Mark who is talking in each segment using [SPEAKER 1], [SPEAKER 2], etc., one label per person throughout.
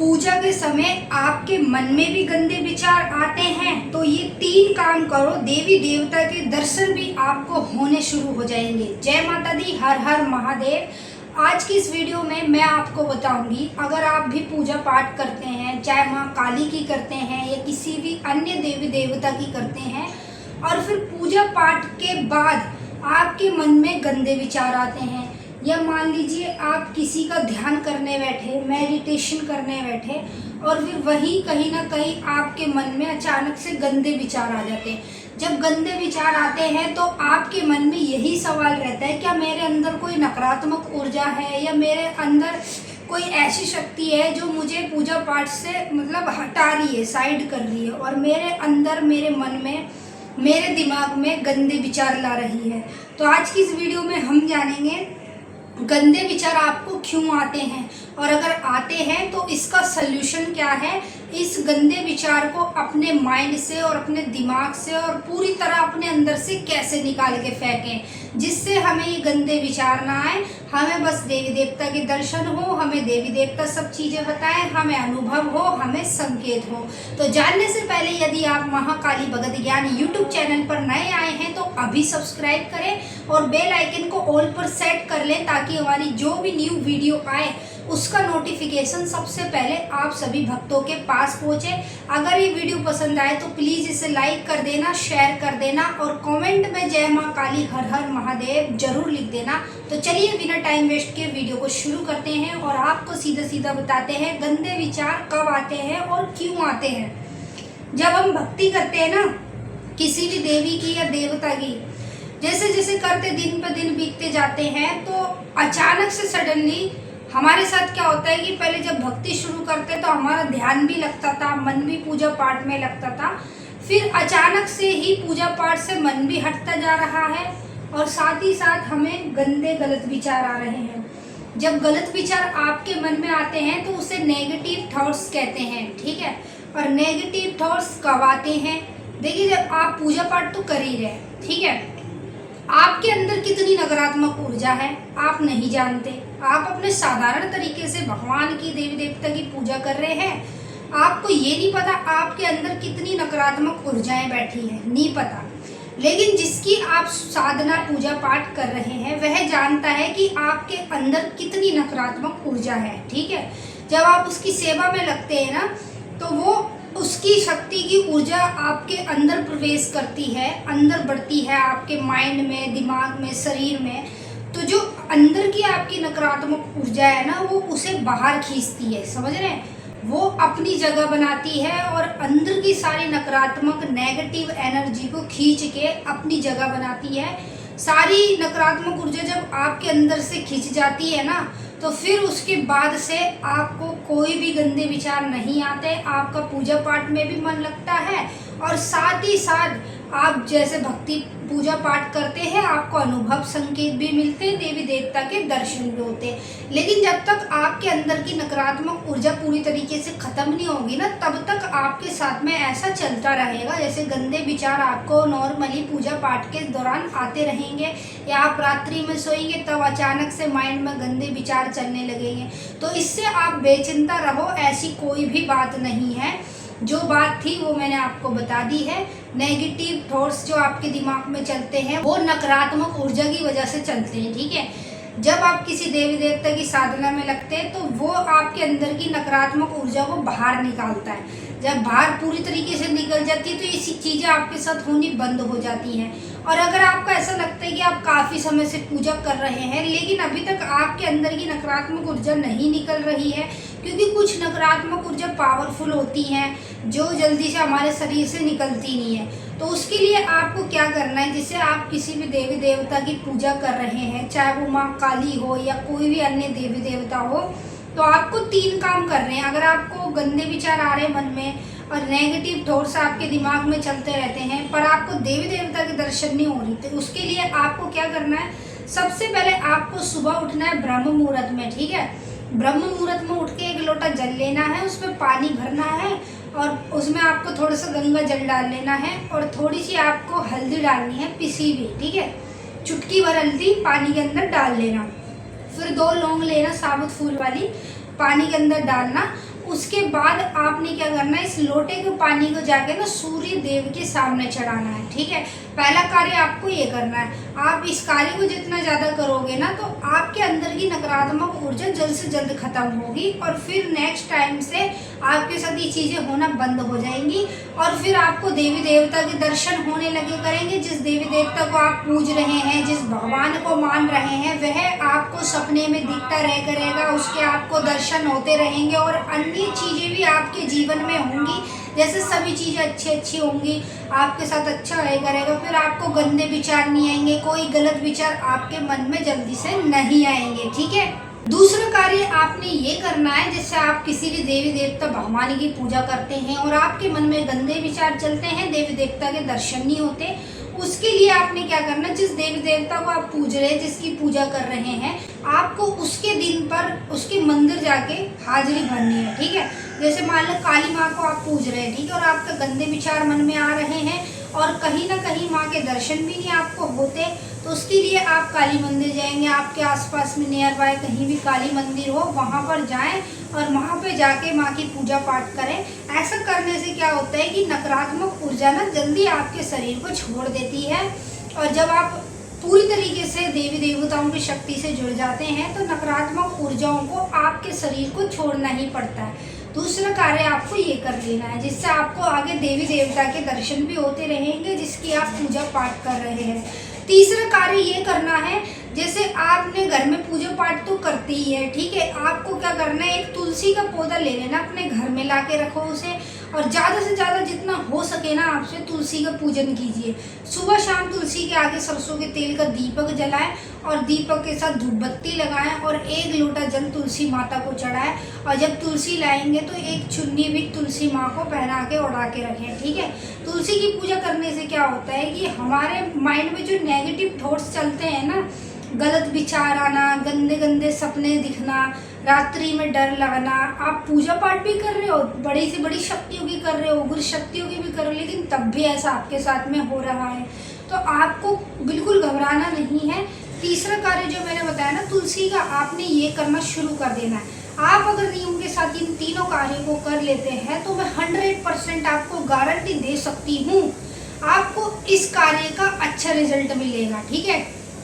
[SPEAKER 1] पूजा के समय आपके मन में भी गंदे विचार आते हैं तो ये 3 काम करो, देवी देवता के दर्शन भी आपको होने शुरू हो जाएंगे। जय माता दी, हर हर महादेव। आज की इस वीडियो में मैं आपको बताऊंगी, अगर आप भी पूजा पाठ करते हैं, चाहे माँ काली की करते हैं या किसी भी अन्य देवी देवता की करते हैं, और फिर पूजा पाठ के बाद आपके मन में गंदे विचार आते हैं, या मान लीजिए आप किसी का ध्यान करने बैठे, मेडिटेशन करने बैठे और फिर वहीं कहीं ना कहीं आपके मन में अचानक से गंदे विचार आ जाते हैं। जब गंदे विचार आते हैं तो आपके मन में यही सवाल रहता है, क्या मेरे अंदर कोई नकारात्मक ऊर्जा है या मेरे अंदर कोई ऐसी शक्ति है जो मुझे पूजा पाठ से मतलब हटा रही है, साइड कर रही है, और मेरे अंदर, मेरे मन में, मेरे दिमाग में गंदे विचार ला रही है। तो आज की इस वीडियो में हम जानेंगे गंदे विचार आपको क्यों आते हैं, और अगर आते हैं तो इसका सल्यूशन क्या है। इस गंदे विचार को अपने माइंड से और अपने दिमाग से और पूरी तरह अपने अंदर से कैसे निकाल के फेंकें, जिससे हमें ये गंदे विचार ना आए, हमें बस देवी देवता के दर्शन हो, हमें देवी देवता सब चीज़ें बताएं, हमें अनुभव हो, हमें संकेत हो। तो जानने से पहले यदि आप महाकाली भगत ज्ञान यूट्यूब चैनल पर नए आए हैं तो अभी सब्सक्राइब करें और बेल आइकन को ऑल पर सेट कर लें, ताकि हमारी जो भी न्यू वीडियो आए उसका नोटिफिकेशन सबसे पहले आप सभी भक्तों के पास पहुंचे। अगर ये वीडियो पसंद आए तो प्लीज़ इसे लाइक कर देना, शेयर कर देना और कमेंट में जय माँ काली हर हर महादेव जरूर लिख देना। तो चलिए बिना टाइम वेस्ट के वीडियो को शुरू करते हैं और आपको सीधा सीधा बताते हैं गंदे विचार कब आते हैं और क्यों आते हैं। जब हम भक्ति करते हैं ना किसी भी देवी की या देवता की, जैसे जैसे करते दिन पे दिन बीतते जाते हैं तो अचानक से सडनली हमारे साथ क्या होता है कि पहले जब भक्ति शुरू करते तो हमारा ध्यान भी लगता था, मन भी पूजा पाठ में लगता था, फिर अचानक से ही पूजा पाठ से मन भी हटता जा रहा है और साथ ही साथ हमें गंदे गलत विचार आ रहे हैं। जब गलत विचार आपके मन में आते हैं तो उसे नेगेटिव थॉट्स कहते हैं, ठीक है। और नेगेटिव थॉट्स कब आते हैं? देखिए, जब आप पूजा पाठ तो कर ही रहे, ठीक है, आपके अंदर कितनी नकारात्मक ऊर्जा है आप नहीं जानते। आप अपने साधारण तरीके से भगवान की, देवी देवता की पूजा कर रहे हैं, आपको ये नहीं पता आपके अंदर कितनी नकारात्मक ऊर्जाएं बैठी हैं, नहीं पता। लेकिन जिसकी आप साधना पूजा पाठ कर रहे हैं वह जानता है कि आपके अंदर कितनी नकारात्मक ऊर्जा है, ठीक है। जब आप उसकी सेवा में लगते हैं ना तो वो उसकी शक्ति की ऊर्जा आपके अंदर प्रवेश करती है, अंदर बढ़ती है, आपके माइंड में, दिमाग में, शरीर में। तो जो अंदर की आपकी नकारात्मक ऊर्जा है ना वो उसे बाहर खींचती है, समझ रहे हैं, वो अपनी जगह बनाती है और अंदर की सारी नकारात्मक नेगेटिव एनर्जी को खींच के अपनी जगह बनाती है। सारी नकारात्मक ऊर्जा जब आपके अंदर से खींच जाती है ना तो फिर उसके बाद से आपको कोई भी गंदे विचार नहीं आते, आपका पूजा पाठ में भी मन लगता है और साथ ही साथ आप जैसे भक्ति पूजा पाठ करते हैं आपको अनुभव संकेत भी मिलते हैं, देवी देवता के दर्शन भी होते हैं। लेकिन जब तक आपके अंदर की नकारात्मक ऊर्जा पूरी तरीके से ख़त्म नहीं होगी ना तब तक आपके साथ में ऐसा चलता रहेगा, जैसे गंदे विचार आपको नॉर्मली पूजा पाठ के दौरान आते रहेंगे, या आप रात्रि में सोएंगे तब अचानक से माइंड में गंदे विचार चलने लगेंगे। तो इससे आप बेचिंता रहो, ऐसी कोई भी बात नहीं है। जो बात थी वो मैंने आपको बता दी है। नेगेटिव थॉट्स जो आपके दिमाग में चलते हैं वो नकारात्मक ऊर्जा की वजह से चलते हैं, ठीक है। जब आप किसी देवी देवता की साधना में लगते हैं तो वो आपके अंदर की नकारात्मक ऊर्जा को बाहर निकालता है। जब बाहर पूरी तरीके से निकल जाती है तो ऐसी चीज़ें आपके साथ होनी बंद हो जाती हैं। और अगर आपको ऐसा लगता है कि आप काफ़ी समय से पूजा कर रहे हैं लेकिन अभी तक आपके अंदर की नकारात्मक ऊर्जा नहीं निकल रही है, क्योंकि कुछ नकारात्मक ऊर्जा पावरफुल होती हैं जो जल्दी से हमारे शरीर से निकलती नहीं है, तो उसके लिए आपको क्या करना है, जिससे आप किसी भी देवी देवता की पूजा कर रहे हैं, चाहे वो माँ काली हो या कोई भी अन्य देवी देवता हो, तो आपको 3 काम कर रहे हैं। अगर आपको गंदे विचार आ रहे हैं मन में और नेगेटिव थॉट्स आपके दिमाग में चलते रहते हैं पर आपको देवी देवता के दर्शन नहीं हो रही, तो उसके लिए आपको क्या करना है, सबसे पहले आपको सुबह उठना है ब्रह्म मुहूर्त में, ठीक है। ब्रह्म मुहूर्त में उठ के 1 लोटा जल लेना है, उसमें पानी भरना है और उसमें आपको थोड़ा सा गंगा जल डाल लेना है और थोड़ी सी आपको हल्दी डालनी है, पिसी हुई, ठीक है। चुटकी भर हल्दी पानी के अंदर डाल लेना, फिर 2 लौंग लेना साबुत फूल वाली, पानी के अंदर डालना उसके बाद आपने क्या करना है, इस लोटे के पानी को जाके ना सूर्य देव के सामने चढ़ाना है। ठीक है, पहला कार्य आपको ये करना है। आप इस कार्य को जितना ज़्यादा करोगे ना तो आपके अंदर की नकारात्मक ऊर्जा जल्द से जल्द खत्म होगी और फिर नेक्स्ट टाइम से आपके साथ ये चीज़ें होना बंद हो जाएंगी और फिर आपको देवी देवता के दर्शन होने लगे करेंगे। जिस देवी देवता को आप पूज रहे हैं, जिस भगवान को मान रहे हैं, वह आपको सपने में दिखता रह करेगा, उसके आपको दर्शन होते रहेंगे और अन्य चीज़ें भी आपके जीवन में होंगी। जैसे सभी चीज़ें अच्छी होंगी, आपके साथ अच्छा रहे करेगा, फिर आपको गंदे विचार नहीं आएंगे, कोई गलत विचार आपके मन में जल्दी से नहीं आएंगे। ठीक है, दूसरा कार्य आपने ये करना है, जैसे आप किसी भी देवी देवता भगवान की पूजा करते हैं और आपके मन में गंदे विचार चलते हैं, देवी देवता के दर्शन नहीं होते, उसके लिए आपने क्या करना, जिस देवी देवता को आप पूज रहे हैं, जिसकी पूजा कर रहे हैं, आपको उसके दिन पर उसके मंदिर जाके हाजिरी भरनी है। ठीक है, जैसे मान लो काली माँ को आप पूज रहे हैं, ठीक है, और आपके गंदे विचार मन में आ रहे हैं और कहीं ना कहीं माँ के दर्शन भी नहीं आपको होते, तो उसके लिए आप काली मंदिर जाएंगे। आपके आसपास में नियर बाय कहीं भी काली मंदिर हो, वहाँ पर जाएं और वहाँ पे जाके माँ की पूजा पाठ करें। ऐसा करने से क्या होता है कि नकारात्मक ऊर्जा ना जल्दी आपके शरीर को छोड़ देती है और जब आप पूरी तरीके से देवी देवताओं की शक्ति से जुड़ जाते हैं तो नकारात्मक ऊर्जाओं को आपके शरीर को छोड़ना ही पड़ता है। दूसरा कार्य आपको ये कर लेना है, जिससे आपको आगे देवी देवता के दर्शन भी होते रहेंगे, जिसकी आप पूजा पाठ कर रहे हैं। तीसरा कार्य ये करना है, जैसे आपने घर में पूजा पाठ तो करते ही है, ठीक है, आपको क्या करना है, एक तुलसी का पौधा ले लेना, अपने घर में ला के रखो उसे और ज़्यादा से ज़्यादा जितना हो सके ना आपसे तुलसी का पूजन कीजिए। सुबह शाम तुलसी के आगे सरसों के तेल का दीपक जलाएं और दीपक के साथ धूप बत्ती लगाएं और 1 लोटा जल तुलसी माता को चढ़ाएं और जब तुलसी लाएंगे तो एक चुन्नी भी तुलसी माँ को पहना के उड़ा के रखें। ठीक है, तुलसी की पूजा करने से क्या होता है कि हमारे माइंड में जो नेगेटिव थॉट्स चलते हैं ना, गलत विचार आना, गंदे गंदे सपने दिखना, रात्रि में डर लगना, आप पूजा पाठ भी कर रहे हो, बड़ी से बड़ी शक्तियों की कर रहे हो, उग्र शक्तियों की भी कर रहे हो, लेकिन तब भी ऐसा आपके साथ में हो रहा है, तो आपको बिल्कुल घबराना नहीं है। तीसरा कार्य जो मैंने बताया ना तुलसी का, आपने ये करना शुरू कर देना है। आप अगर नियम के साथ इन तीनों कार्यों को कर लेते हैं तो मैं 100% आपको गारंटी दे सकती हूँ, आपको इस कार्य का अच्छा रिजल्ट मिलेगा। ठीक है,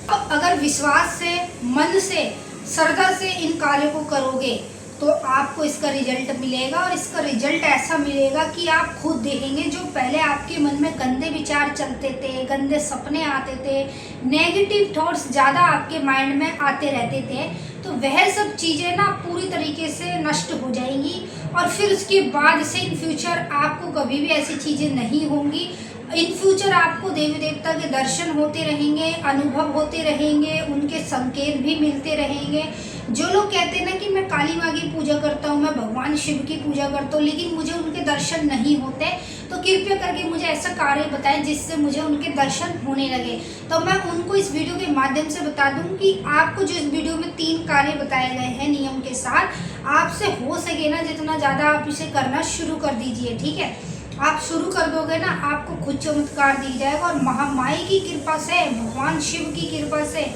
[SPEAKER 1] अब अगर विश्वास से, मन से, श्रद्धा से इन कार्यों को करोगे तो आपको इसका रिजल्ट मिलेगा और इसका रिजल्ट ऐसा मिलेगा कि आप खुद देखेंगे, जो पहले आपके मन में गंदे विचार चलते थे, गंदे सपने आते थे, नेगेटिव थॉट्स ज़्यादा आपके माइंड में आते रहते थे, तो वह सब चीज़ें ना पूरी तरीके से नष्ट हो जाएंगी और फिर उसके बाद से इन फ्यूचर आपको कभी भी ऐसी चीज़ें नहीं होंगी। इन फ्यूचर आपको देवी देवता के दर्शन होते रहेंगे, अनुभव होते रहेंगे, उनके संकेत भी मिलते रहेंगे। जो लोग कहते हैं ना कि मैं काली माँ की पूजा करता हूँ, मैं भगवान शिव की पूजा करता हूँ, लेकिन मुझे उनके दर्शन नहीं होते, तो कृपया करके मुझे ऐसा कार्य बताएं जिससे मुझे उनके दर्शन होने लगे, तो मैं उनको इस वीडियो के माध्यम से बता दूं कि आपको जो इस वीडियो में 3 कार्य बताए गए हैं नियम के साथ, आपसे हो सके ना जितना ज़्यादा आप इसे करना शुरू कर दीजिए। ठीक है, आप शुरू कर दोगे ना, आपको खुद चमत्कार दी जाएगा और महामाई की कृपा से, भगवान शिव की कृपा से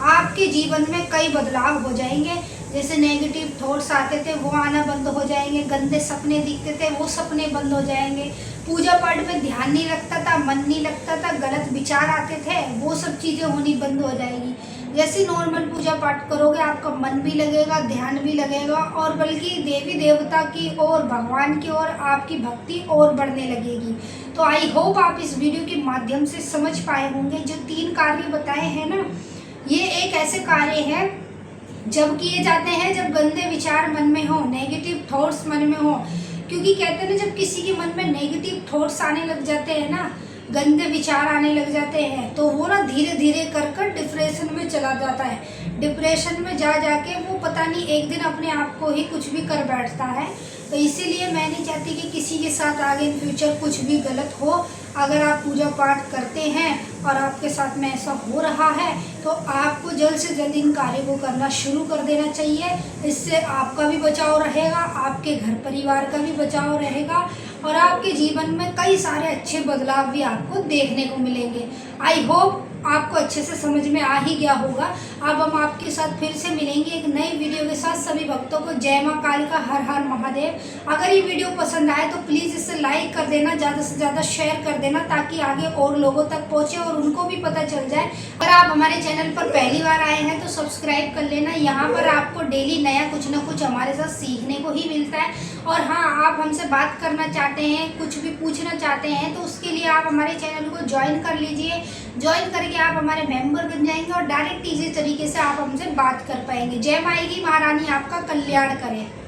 [SPEAKER 1] आपके जीवन में कई बदलाव हो जाएंगे। जैसे नेगेटिव थॉट्स आते थे वो आना बंद हो जाएंगे, गंदे सपने दिखते थे वो सपने बंद हो जाएंगे, पूजा पाठ में ध्यान नहीं लगता था, मन नहीं लगता था, गलत विचार आते थे, वो सब चीज़ें होनी बंद हो जाएगी। जैसे नॉर्मल पूजा पाठ करोगे आपका मन भी लगेगा, ध्यान भी लगेगा और बल्कि देवी देवता की और भगवान की ओर आपकी भक्ति और बढ़ने लगेगी। तो आई होप आप इस वीडियो के माध्यम से समझ पाए होंगे। जो 3 कार्य बताए हैं ना, ये एक ऐसे कार्य हैं जब किए जाते हैं जब गंदे विचार मन में हो, नेगेटिव थॉट्स मन में हो, क्योंकि कहते हैं ना जब किसी के मन में नेगेटिव थॉट्स आने लग जाते हैं ना, गंदे विचार आने लग जाते हैं, तो वो ना धीरे धीरे कर डिप्रेशन में चला जाता है। डिप्रेशन में जा जाके वो पता नहीं एक दिन अपने आप को ही कुछ भी कर बैठता है। तो इसीलिए मैं नहीं चाहती कि किसी के साथ आगे इन फ्यूचर कुछ भी गलत हो। अगर आप पूजा पाठ करते हैं और आपके साथ में ऐसा हो रहा है तो आपको जल्द से जल्द इन कार्यों को करना शुरू कर देना चाहिए। इससे आपका भी बचाव रहेगा, आपके घर परिवार का भी बचाव रहेगा और आपके जीवन में कई सारे अच्छे बदलाव भी आपको देखने को मिलेंगे। आई होप आपको अच्छे से समझ में आ ही गया होगा। अब हम आपके साथ फिर से मिलेंगे एक नई वीडियो के साथ। सभी भक्तों को जय माँ कालिका, हर हर महादेव। अगर ये वीडियो पसंद आए तो प्लीज़ इसे लाइक कर देना, ज़्यादा से ज़्यादा शेयर कर देना, ताकि आगे और लोगों तक पहुँचे और उनको भी पता चल जाए। अगर आप हमारे चैनल पर पहली बार आए हैं तो सब्सक्राइब कर लेना। यहाँ पर आपको डेली नया कुछ ना कुछ हमारे साथ सीखने को ही मिलता है। और हाँ, आप हमसे बात करना चाहते हैं, कुछ भी पूछना चाहते हैं, तो उसके लिए आप हमारे चैनल को ज्वाइन कर लीजिए। ज्वाइन करके आप हमारे मेंबर बन जाएंगे और डायरेक्ट इजी तरीके से आप हमसे बात कर पाएंगे। जय माई की महारानी आपका कल्याण करें।